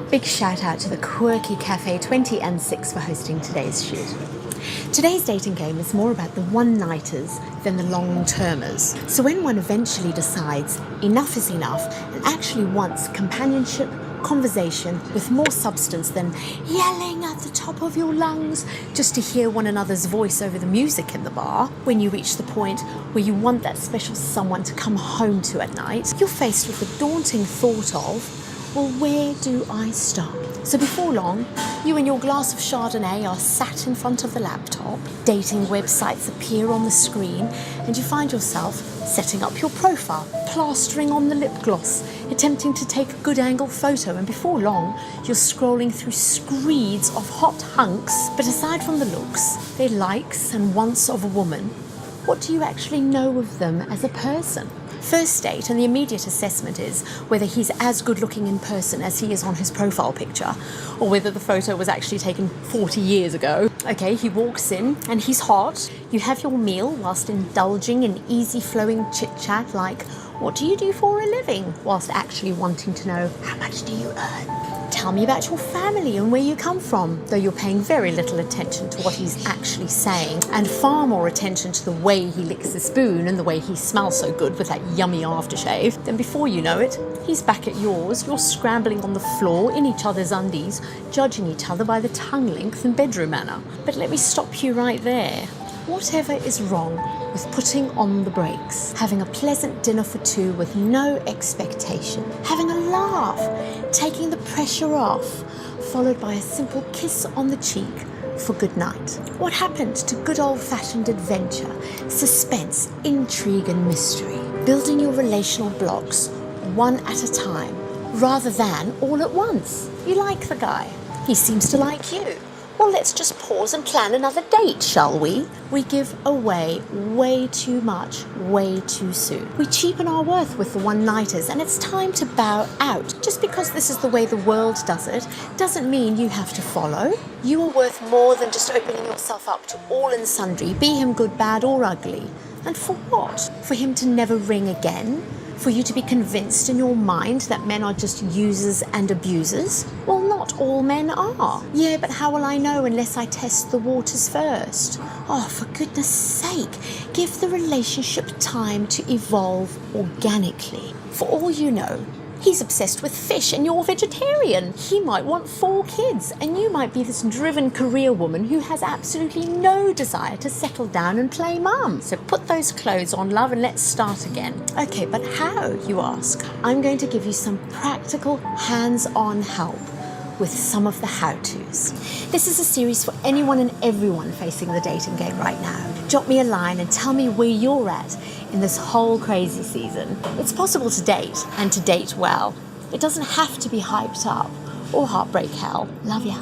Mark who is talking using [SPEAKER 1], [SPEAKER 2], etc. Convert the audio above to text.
[SPEAKER 1] Big shout out to the quirky Cafe 20 and 6 for hosting today's shoot. Today's dating game is more about the one-nighters than the long-termers. So when one eventually decides enough is enough and actually wants companionship, conversation with more substance than yelling at the top of your lungs just to hear one another's voice over the music in the bar, when you reach the point where you want that special someone to come home to at night, you're faced with the daunting thought of, well, where do I start? So before long, you and your glass of Chardonnay are sat in front of the laptop, dating websites appear on the screen, and you find yourself setting up your profile, plastering on the lip gloss, attempting to take a good angle photo, and before long, you're scrolling through screeds of hot hunks. But aside from the looks, their likes and wants of a woman, what do you actually know of them as a person? First date and the immediate assessment is whether he's as good looking in person as he is on his profile picture, or whether the photo was actually taken 40 years ago. Okay, he walks in and he's hot. You have your meal whilst indulging in easy flowing chit chat like, what do you do for a living? Whilst actually wanting to know, how much do you earn? Tell me about your family and where you come from, though you're paying very little attention to what he's actually saying, and far more attention to the way he licks the spoon and the way he smells so good with that yummy aftershave. Then before you know it, he's back at yours, you're scrambling on the floor in each other's undies, judging each other by the tongue length and bedroom manner. But let me stop you right there. Whatever is wrong with putting on the brakes, having a pleasant dinner for two with no expectation, having a laugh, taking the pressure off, followed by a simple kiss on the cheek for good night? What happened to good old-fashioned adventure, suspense, intrigue and mystery? Building your relational blocks one at a time rather than all at once. You like the guy. He seems to like you. Well, let's just pause and plan another date, shall we? We give away way too much, way too soon. We cheapen our worth with the one-nighters, and it's time to bow out. Just because this is the way the world does it, doesn't mean you have to follow. You are worth more than just opening yourself up to all and sundry, be him good, bad, or ugly. And for what? For him to never ring again? For you to be convinced in your mind that men are just users and abusers? Well, not all men are. Yeah, but how will I know unless I test the waters first? Oh, for goodness sake, give the relationship time to evolve organically. For all you know, he's obsessed with fish and you're vegetarian. He might want 4 kids and you might be this driven career woman who has absolutely no desire to settle down and play mum. So put those clothes on, love, and let's start again. Okay, but how, you ask? I'm going to give you some practical hands-on help with some of the how-tos. This is a series for anyone and everyone facing the dating game right now. Drop me a line and tell me where you're at in this whole crazy season. It's possible to date, and to date well. It doesn't have to be hyped up or heartbreak hell. Love ya.